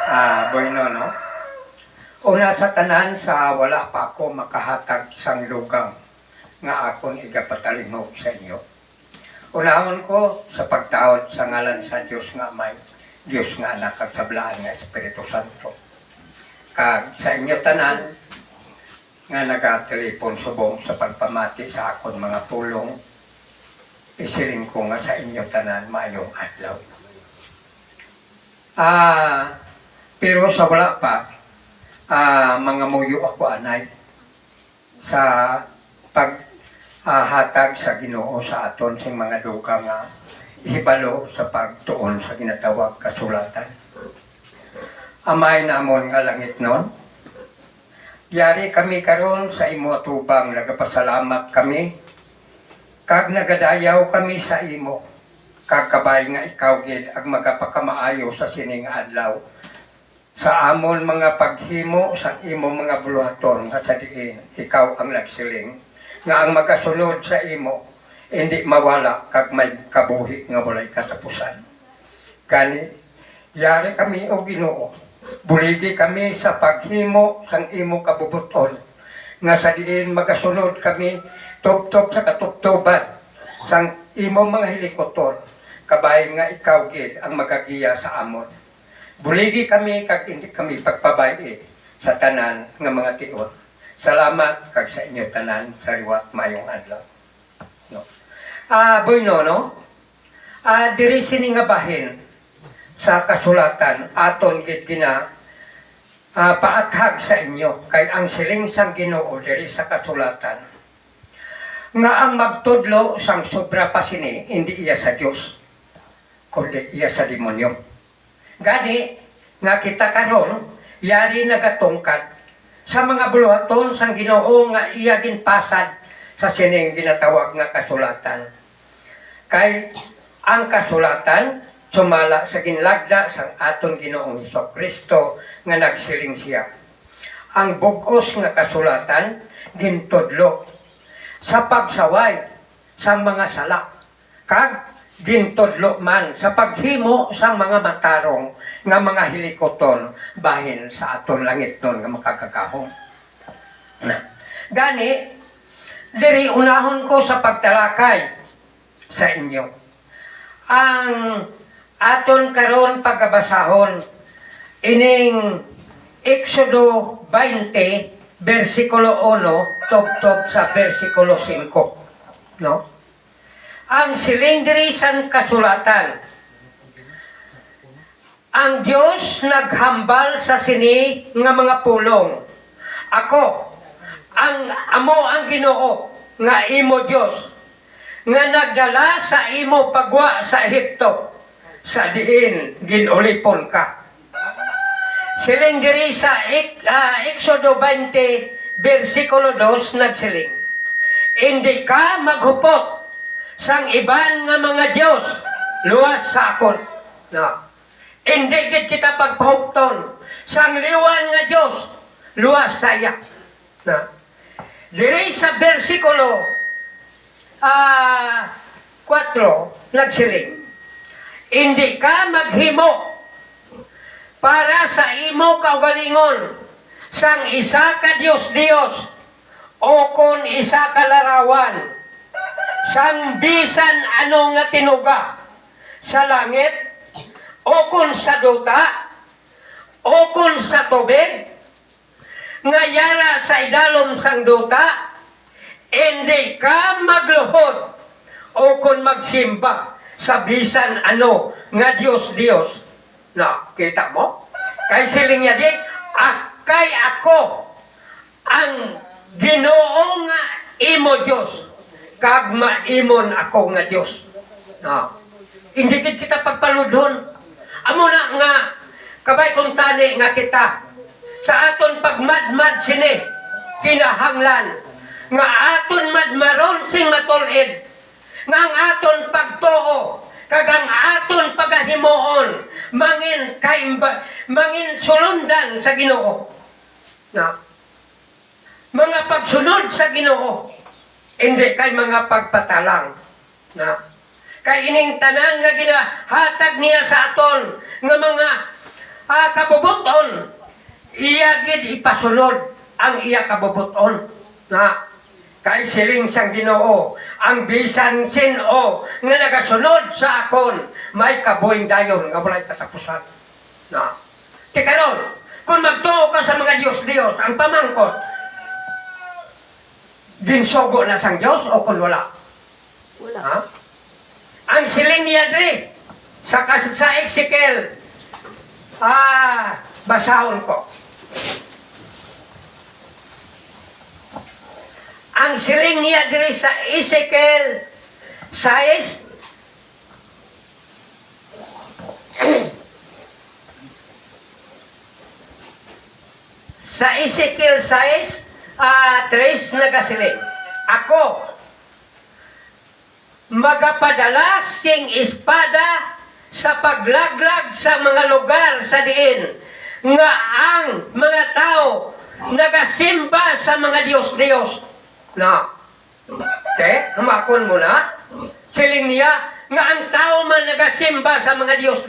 Bueno, no? Una sa tanan sa wala pa ako makahatag sang lugang nga akong igapatalingog sa inyo. Unahon ko sa pagtaod sa ngalan sa Diyos nga may Diyos nga anak at sablaan nga Espiritu Santo. Kag sa inyo tanan nga nagatelepon subong sa pagpamati sa akon mga pulong, isiling ko nga sa inyo tanan mayong adlaw. Pero sa wala pa, mga muyo ako anay sa paghatag sa Ginoo sa aton sing mga duka nga ihibalo sa pagtuon sa ginatawag kasulatan. Amay namon nga langit nun, yari kami karon sa imo tubang, nagapasalamat kami, kag nagadayaw kami sa imo, kag kabay nga ikaw gid ang magapakamaayo sa sining adlaw, sa amon mga paghimo sa imo mga buluhaton nga sa diin ikaw ang nagsiling nga ang magasunod sa imo hindi mawala kag may kabuhi nga walay katapusan. Gani yari kami o Ginoo, buligi kami sa paghimo sang imo kabubuton nga sa diin magasunod kami tubtob sa katubtoban sang imo mga hilikoton, kabay nga ikaw gid ang magagiya sa amon. Buligi kami kag hindi kami pagpabayi sa tanan nga mga tion. Salamat kag sa inyo tanan sa liwat mayong adlaw. No. Bueno, no? Diri sini nga bahin sa kasulatan aton gid gina paathag sa inyo kay ang siling sang Ginoo diri sa kasulatan nga ang magtudlo sang sobra pa sini hindi iya sa Dios kundi iya sa demonyo. Gani nga kita karon yari nagatungkad sa mga buluhaton sang Ginoo nga iya ginpasad sa sining ginatawag nga kasulatan. Kay ang kasulatan sumala sa ginlagda sang aton Ginoong Kristo nga nagsiling siya. Ang bug-os nga kasulatan gintudlo sa pagsaway sang mga sala kag gintudlo man sa paghimo sang mga matarong nga mga hilikoton bahin sa aton langit nun nga makakakahong. Gani, diri unahon ko sa pagtalakay sa inyo. Ang aton karon pagabasahon ining Exodo 20 versikulo 1 tubtob sa versikulo 5. No? Ang silindri sang kasulatan. Ang Diyos naghambal sa sini nga mga pulong. Ako, amo ang Ginoo nga imo Diyos nga nagdala sa imo pagwa sa Ehipto sa diin ginulipon ka. Silindri sa Exodo 20 versikulo 2 nagsiling. Hindi ka maghupot sang iban nga mga Diyos luwas sa akon. No. Hindi gid kita pagpahupton sang liwan nga Diyos luwas sa iya. No. Diri sa bersikulo 4 nagsiling. Hindi ka maghimo para sa imo kaugalingon sang isa ka Diyos o kon isa ka larawan sang bisan ano nga tinuga sa langit o kun sa duta o kun sa tubig nga yara sa idalom sang duta, hindi ka magluhod o kun magsimba sa bisan ano nga Diyos. Na, kita mo? Kay siling niya di, kay ako ang Ginoo nga imo Diyos kag maimon ako nga Diyos. No. Hindi kita pagpaludhon. Amo na nga kabay kung tani nga kita sa aton pagmadmad sini kinahanglan nga aton madmaron sing matulid nga ang aton pagtuo kag ang aton pagahimuon mangin sulundan sa Ginoo. No. Mga pagsunod sa Ginoo, hindi kay mga pagpatalang. Na kay ining tanan nga ginahatag niya sa aton nga mga kabubuton, iya gid ipasunod ang iya kabubuton na kay siling siyang Ginoo ang bisan sino nga nagasunod sa akon may kabuhing dayon nga walay katapusan na ti karon kung magtuo ka sa mga Diyos ang pamangkot ginsugo na sang Diyos o kung wala ha? Ang siling niya dre sa Ezekiel basahon ko. Ang siling niya diri sa Ezekiel 6 sa Ezekiel 6 3 nagasiling. Ako magapadala sing espada sa paglaglag sa mga lugar sa diin nga ang mga tao nagasimba sa mga Diyos na hamakon mo na siling niya nga ang tao man nagasimba sa mga Diyos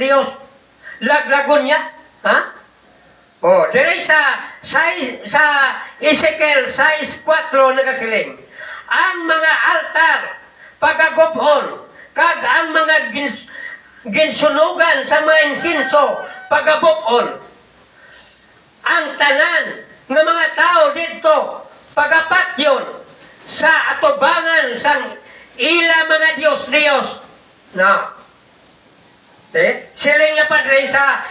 laglagon niya ha? Diri sa Ezekiel 6:4 nagasiling ang mga altar pagagobhon kag ang mga ginsunugan sa mga insinso pagabukon ang tanan ng mga tao dito pagapatyon sa atubangan sang ila mga Diyos na siling nga padre sa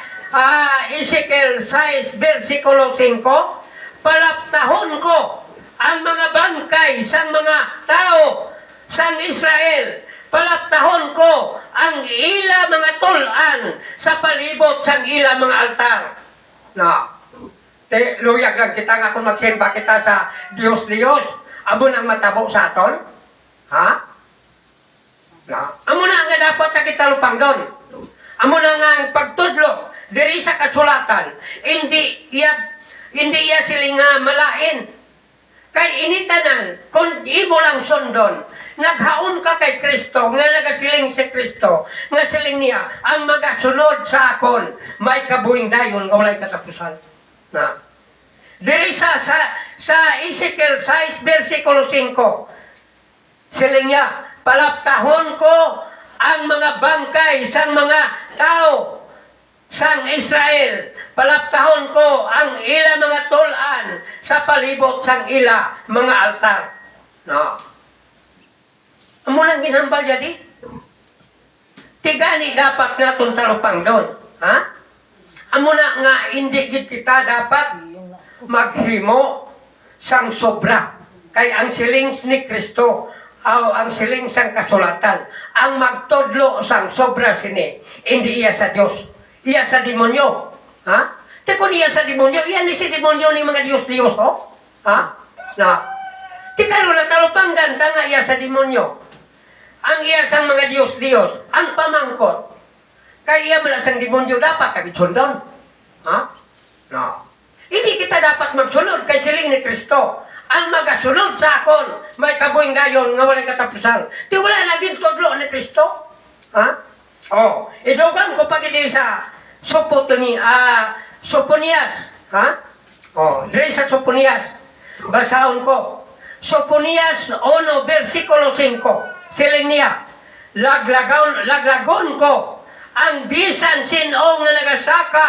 Ezekiel 6 versikulo 5 palaptahon ko ang mga bangkay sang mga tao sang Israel palaptahon ko ang ila mga tulan sa palibot sang ila mga altar na luyag lang kita nga kung magsimba kita sa Diyos amo nang matabo sa aton ha? Na amo na nga dapat na kita lupang doon amo na nga ang pagtudlo diri sa kasulatan hindi iya siling nga malain kay initanan kung imo lang sundon naghaon ka kay Kristo nga nagasiling si Kristo nga siling niya ang magasunod sa akon may kabuhing dayon nga walay katapusan na diri sa Ezekiel 6 versikulo 5 siling niya palaptahon ko ang mga bangkay sang mga tao sang Israel palaptahon ko ang ila mga tulan sa palibot sang ila mga altar no amo lang ginhambal jadi tigani dapat naton talupang doon ha amo na nga hindi gid kita dapat maghimo sang sobra kay ang siling ni Kristo ang siling sang kasulatan ang magtudlo sang sobra sini hindi iya sa Dios iya sa demonyo ha kung iya sa demonyo iya ni si demonyo ni mga Diyos ha na tikalo na talupang ganda nga iya sa demonyo ang iya sang mga Diyos ang pamangkot kay iya man sang demonyo dapat kabitsundon ha no hindi kita dapat magsunod kay siling ni Kristo. Ang magasunod sa akon, may kabuhing dayon nga walay katapusan. Di wala naging tudlo ni Kristo. Ha? Idugan ko pag hindi sa Soponias. Ha? Dili sa Soponias. Basahon ko. Soponias 1 versikulo 5. Siling niya, laglagon ko ang bisan sino nga nagasaka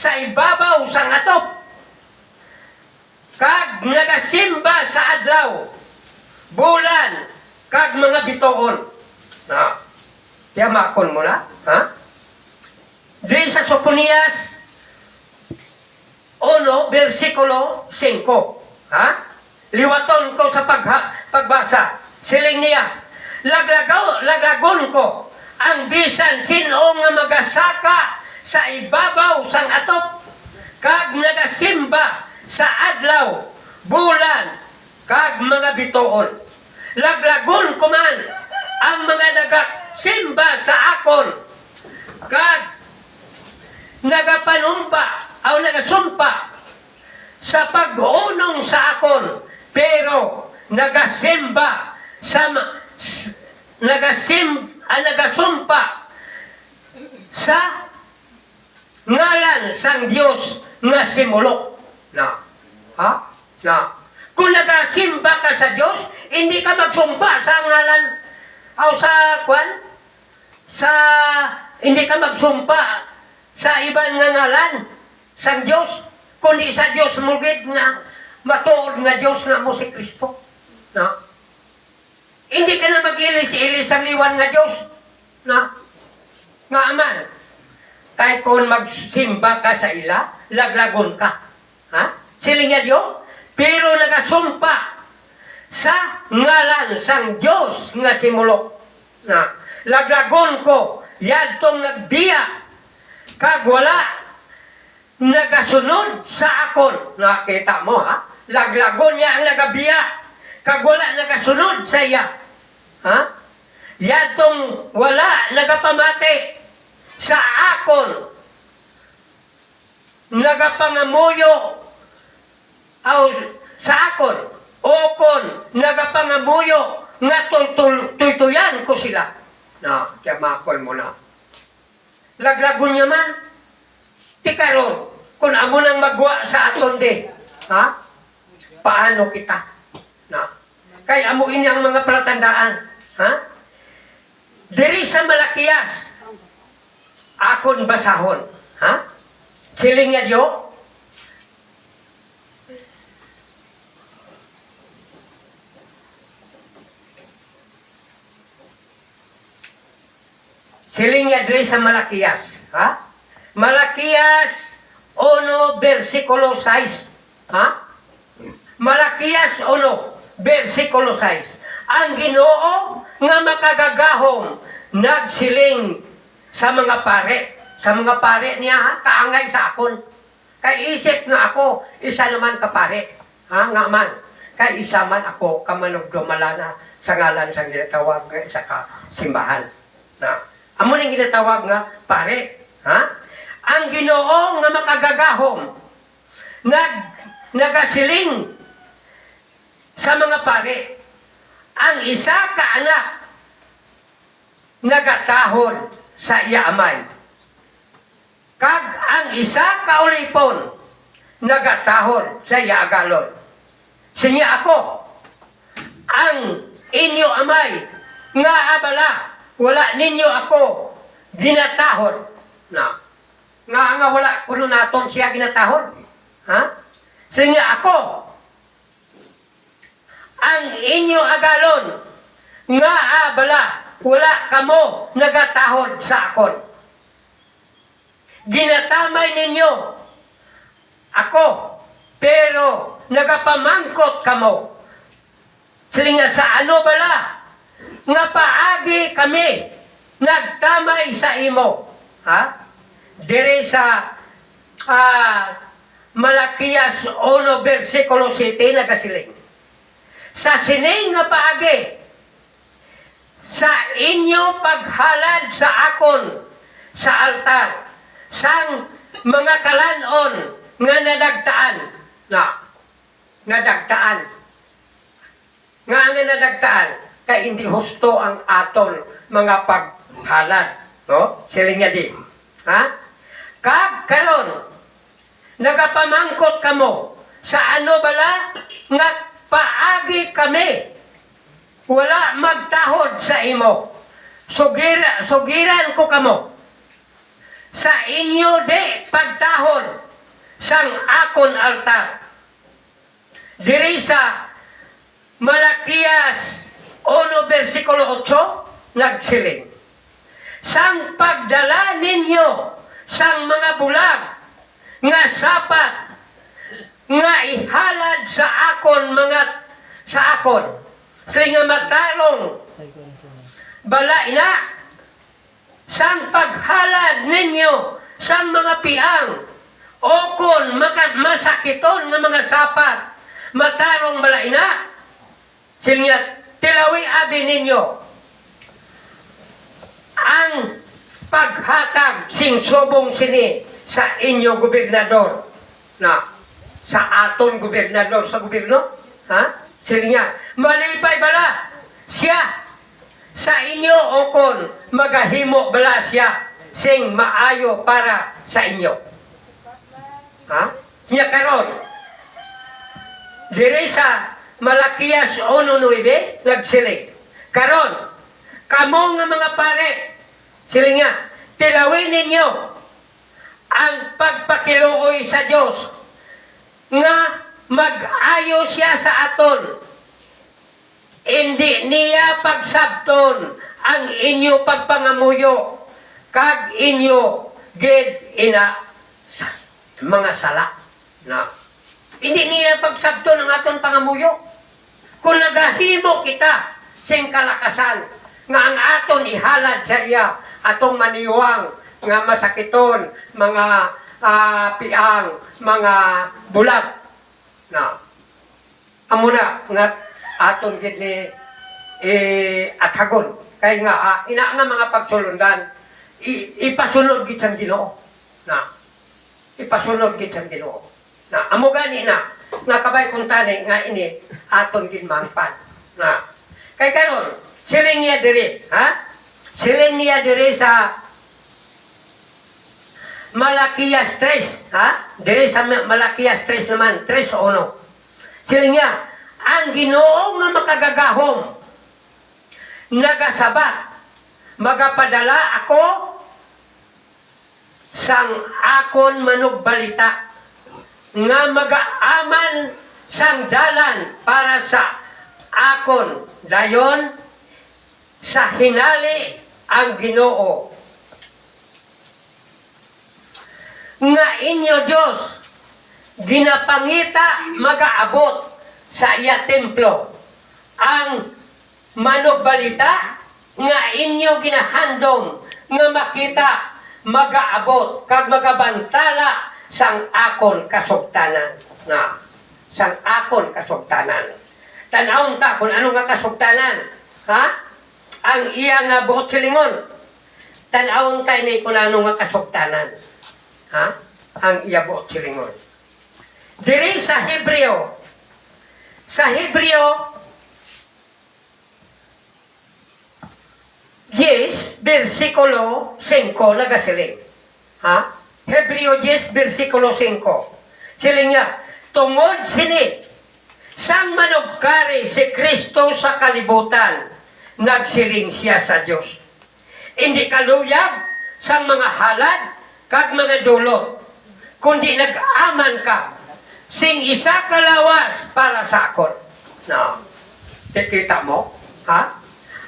sa ibabaw sang atop. Kag nagasimba sa adlaw, bulan, kag mga bitoon. Na, yamakon mo na, ha? Di sa Soponias 1, versikulo 5, ha? Liwaton ko sa pagbasa. Siling niya, laglagon ko ang bisan sino nga magasaka sa ibabaw sang atop, kag nagasimba sa adlaw, bulan, kag mga bitoon. Laglagon ko man ang mga nagasimba sa akon, kag nagapanumpa o nagasumpa sa pag-unong sa akon, pero nagasimba sa nagasumpa sa ngalan sang Dios nga simulok. Na. Ha? Na. Kung nagasimba ka sa Dios, hindi ka magsumpa sa ngalan o sa kwan, hindi ka magsumpa sa ibang nga ngalan sang Dios, kundi sa Dios mugid nga matuod nga Dios nga mo si Kristo. Na. Hindi ka na mag-ilis-ilis sa liwan nga Dios. Na. Nga aman. Kahit kung magsimba ka sa ila, laglagon ka. Ha? Siling nga Dios. Pero nagasumpa sa ngalan sang Dios nga simulok. Na. Laglagon ko, yadtong nagbiya, kag wala nagasunod sa akon. Nakita mo, ha? Laglagon niya ang nagabiya, kag wala nagasunod sa iya. Ha? Yadtong wala nagapamati sa akon, nagapangamuyo aw sa akon, o kon nagapangamuyo nga tuytuyan ko sila. Na, kiyamakon mo na. Laglagon niya man, tikaron, kung amo nang magwa sa aton di, ha? Paano kita? Na, kay amo ini ang mga palatandaan, ha? Diri sa Malakiyas, akon basahon, ha? Siling nga Diyo, siling nga diri sa Malakiyas, ha? Malakiyas 1 versikulo 6, ha? Malakiyas 1 versikulo 6. Ang Ginoo nga makagagahom nagsiling sa mga pare niya, ha? Kaangay sa akon. Kay isip nga ako, isa naman ka pare, ha? Nga man, kay isa man ako kamanugdumala na sa ngalan sa ginatawag nga isa ka simbahan. Na, amo ning ginatawag nga pare, ha? Ang Ginoo nga makagagahom nagasiling sa mga pare, ang isa ka anak nagatahon sa iya amay, kag ang isa ka ulipon nagatahon sa iya agalon. Sinya ako ang inyo amay nga abala, wala ninyo ako ginatahon. Na nga wala kuno naton siya ginatahon, ha? Sinya ako ang inyo agalon nga abala, wala kamo nagatahod sa akon. Ginatamay ninyo ako, pero nagapamangkot kamo. Silinga sa ano bala? Nga paagi kami nagtamay sa imo. Ha? Dire sa Malakiyas 1 versikulo 7 nagasiling. Sa sining nga paagi, sa inyo paghalad sa akon sa altar, sang mga kalanon nga nadagtaan, kay hindi husto ang aton mga paghalad, no? Siling nga di, ha? Kag karon nagapamangkot kamo sa ano bala nga paagi kami wala magtahod sa imo. Sugiran ko kamo sa inyo de pagtahod sang akon altar. Diri sa Malakiyas 1 versikulo 8 nagsiling, sang pagdala ninyo sang mga bulag nga sapat nga ihalad sa akon nga matarong bala ina, sang paghalad ninyo sang mga piang o kon masakiton nga mga sapat matarong bala ina, sinya tilawi abi ninyo ang paghatag sing subong sini sa inyo gobernador, na sa aton gobernador sa gobyerno, ha? Sinya malipay bala siya sa inyo o kon magahimo bala siya sing maayo para sa inyo. Ha? Nya karon. Diri sa Malakias 1:9 nagsiling. Karon, kamo nga mga pare, siling nga, tilawin ninyo ang pagpakiluoy sa Dios nga mag-ayo siya sa aton. Hindi niya pagsabton ang inyo pagpangamuyo kag inyo gid ina mga sala na hindi niya pagsabton ang aton pangamuyo. Kung nagahimo kita sing kalakasan nga ang aton ihalad sa iya atong maniwang nga masakiton mga piang mga bulag na amo na nga aton gid ni atagon kay nga ina nga mga pagsulundan ipasunod gid sang Ginoo na ipasunod gid sang Ginoo na amo gani na nga kabay kung tani nga ini aton gid mangpan na kay karon siling niya diri ha siling niya diri sa Malakias 3 ha diri sa Malakias 3 naman 3:1 siling niya ang Ginoo nga makagagahom nagasabat magapadala ako sang akon manugbalita nga magaaman sang dalan para sa akon dayon sa hinali ang Ginoo nga inyo Dios ginapangita magaabot sa iya templo ang manugbalita nga inyo ginahandom nga makita magaabot kag magabantala sang akon kasugtanan na sang akon kasugtanan tanawon ta kung ano nga kasugtanan ha ang iya nga buot silingon tanawon kay ni kung ano nga kasugtanan ha ang iya buot silingon diri sa Hebreo 10 versikulo 5 nagasiling ha Hebreo 10 versikulo 5 siling niya tungod sini sang manugkari si Kristo sa kalibutan nagsiling siya sa Dios hindi kaluyag sang mga halad kag mga dulot kundi nag-aman ka sing isa kalawas para sa akon no kita mo ha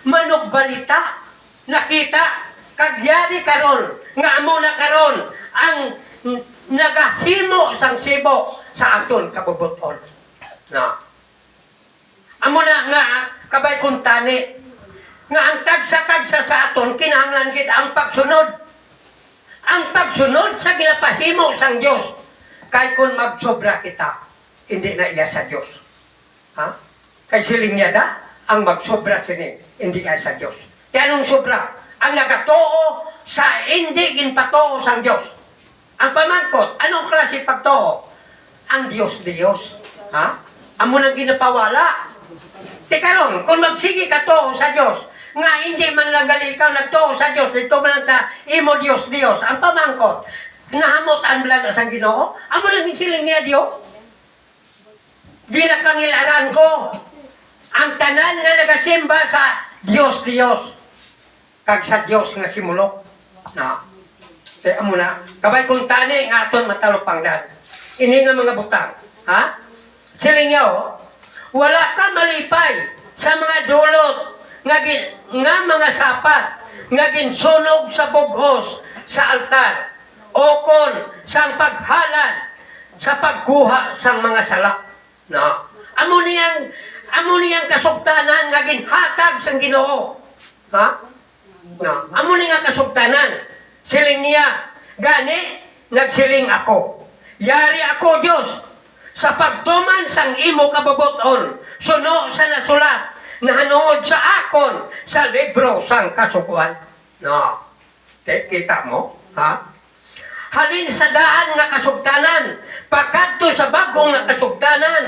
manugbalita nakita kagyari karon nga amo na karon ang nagahimo sang sibo sa aton kabubuton no amo na nga kabay kung tani nga ang tagsa-tagsa sa aton kinahanglan gid ang pagsunod sa ginapahimo sang Dios kay kung magsobra kita hindi na iya sa Dios ha kay siling niya da ang magsobra sini hindi iya sa Dios kaya anong sobra ang nagatuo sa hindi ginpatuo sang Dios ang pamangkot anong klase pagtuo ang Dios ha amo nang ginapawala ti karon kung magsige ka tuo sa Dios nga hindi man lang gali ikaw nagtuo sa Dios dito man lang sa imo Dios ang pamangkot nahamutan mo lang sa Ginoo amo lang siling niya Dios ginakangilaran ko ang tanan nga nagasimba sa Dios kag sa Dios nga simulok na kaya amo na kabay kung tani nga aton matalupangdan ini nga mga butang ha siling niya wala ka malipay sa mga dulot nga mga sapat nga ginsunog sa bughos sa altar o kon sang paghalad sa pagkuha sang mga sala no amo niyang kasugtanan nga ginhatag sang Ginoo ha no amo niyang kasugtanan siling niya gani nagsiling ako yari ako Dios sa pagtuman sang imo kabubuton suno sa nasulat nahanuod sa akon sa libro sang kasukuan no kita mo ha halin sa daan nga kasugtanan pagkadto sa bagong nga kasugtanan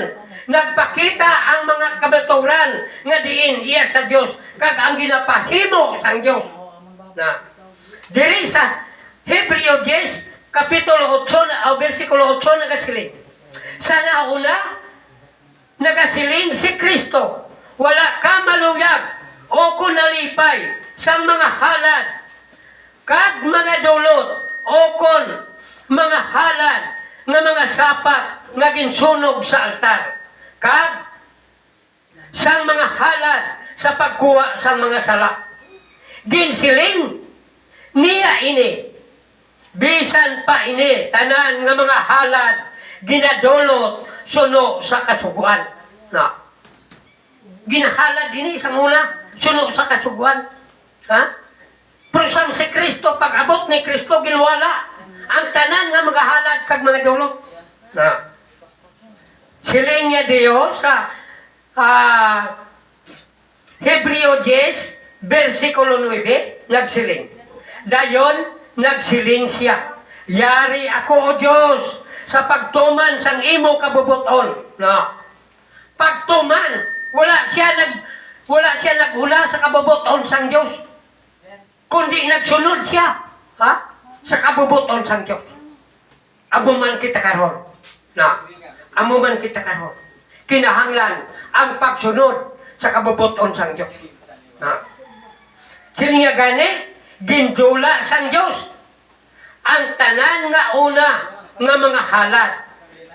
nagpakita ang mga kabaturan nga diin iya sa Dios kag ang ginapahimo sang Dios na diri sa Hebreo 10 Kapitulo 8, versikulo 8 nagasiling. Sana una, nagasiling si Kristo. Wala ka maluyag o kunalipay sa mga halad. Kag mga dulot o kon mga halad nga mga sapat nga ginsunog sa altar. Kag sang mga halad sa pagkuha sang mga sala. Ginsiling niya ini. Bisan pa ini, tanan nga mga halad, ginadulot, suno sa kasuguan. Na. Ginahalad din isang una, suno sa kasuguan. Ha? Pero sang si Kristo, pag abot ni Kristo, ginwala. Ang tanan nga mga halad kag mga dulot. Na. Siling niya Diyos sa Hebreo 10, versikulo 9, nagsiling. Dayon, nagsiling siya. Yari ako, O Diyos, sa pagtuman sang imo kabubuton. No. Pagtuman, wala siya naghula sa kabubuton sang Diyos. Kundi nagsunod siya, ha? Sa kabubuton sang Diyos. Amuman kita karon. No. Amuman kita karon. Kinahanglan ang pagsunod sa kabubuton sang Diyos. No. Sino nga gani? Gindula sang Diyos ang tanan nga una nga mga halad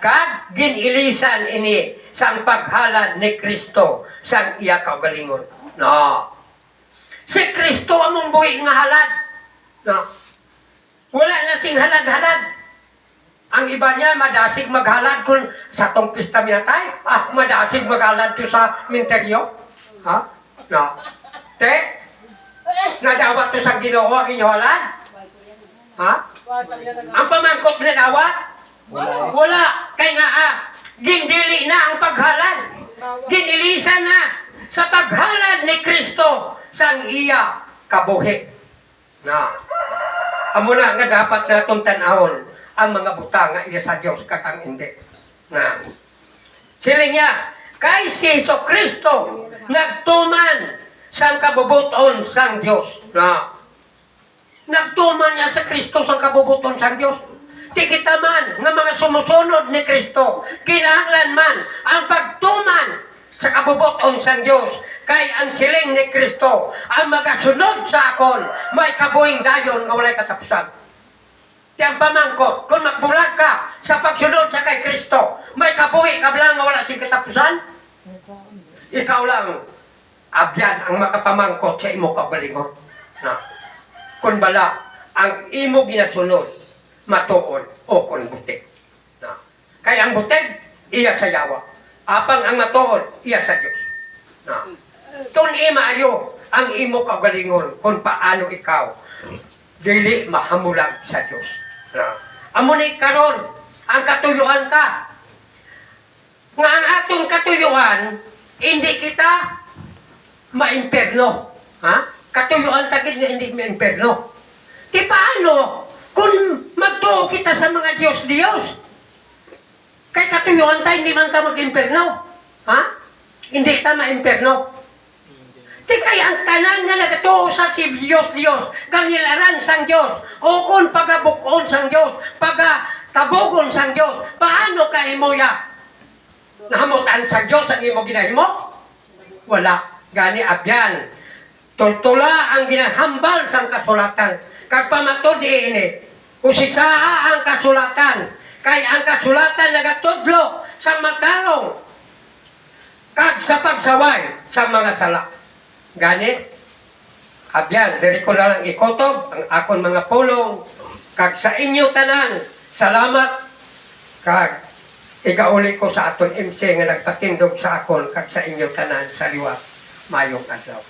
kag ginilisan ini sang paghalad ni Kristo sang iya kaugalingon. No. Si Kristo among buhi nga halad. No. Wala na sing halad-halad. Ang iba niya madasig maghalad kung sa tong pista minatay. Madasig maghalad to sa minteryo. Ha? No. Te? Nadawat to sa Ginoo ang inyohalan? Ha? Ang pamangkot na dawat? Wala. Kaya nga gindili na ang paghalad. Ginilisa na sa paghalad ni Kristo sang iya kabuhi. Na. Amo na nga dapat natong tanahon ang mga butang nga iya sa Diyos katang hindi. Na. Siling niya, kay si Jesu Kristo nagtuman sang kabubuton sang Diyos. Na. Nagtuman niya sa Kristo sang kabubuton sang Diyos. Di kita man nga mga sumusunod ni Kristo. Kinahanglan man ang pagtuman sa kabubuton sang Diyos. Kay ang siling ni Kristo ang magasunod sa akon may kabuing dayon nga walay katapusan. Tiyang pamangkot, kung magbulag ka sa pagsunod sa kay Kristo, may kabuhi ka lang nga wala sing katapusan? Ikaw lang abyan ang makapamangkot sa imo kaugalingon. Na. Kung bala, ang imo ginasunod, matuon o kung butig. Na. Kaya ang butig, iya sa yawa. Apang ang matuon, iya sa Diyos. Na. Kung imaayo ang imo kaugalingon kung paano ikaw dili mahamulag sa Diyos. Na. Amunay karon ang katuyuan ka. Nga ang atong katuyuan, hindi kita maimperno. Ha? Katuyuan tagid nga hindi maimperno. Di paano kung magtuo kita sa mga Diyos-Diyos? Kay katuyuan tayo, hindi man ka mag-imperno. Ha? Hindi ka maimperno. Di kaya ang tanan nga nagatuo sa si Diyos-Diyos, kangilaran sang Diyos, o kung pagabukon sang Diyos, pagatabugon sang Diyos, paano ka imoya? Nahamutan sa Diyos ang imo ginahimo? Wala. Gani abyan. Tultula ang ginahambal sang kasulatan. Kag pamatod ini, usisaa ang kasulatan. Kay ang kasulatan nagatudlo sa matarong. Kag sa pagsaway sa mga sala. Gani, abyan, diri ko na lang ikotob ang akon mga pulong. Kag sa inyo tanan, salamat. Kag igauli ko sa aton MC nga nagpatindog sa akon kag sa inyo tanan sa liwat mayong adlaw.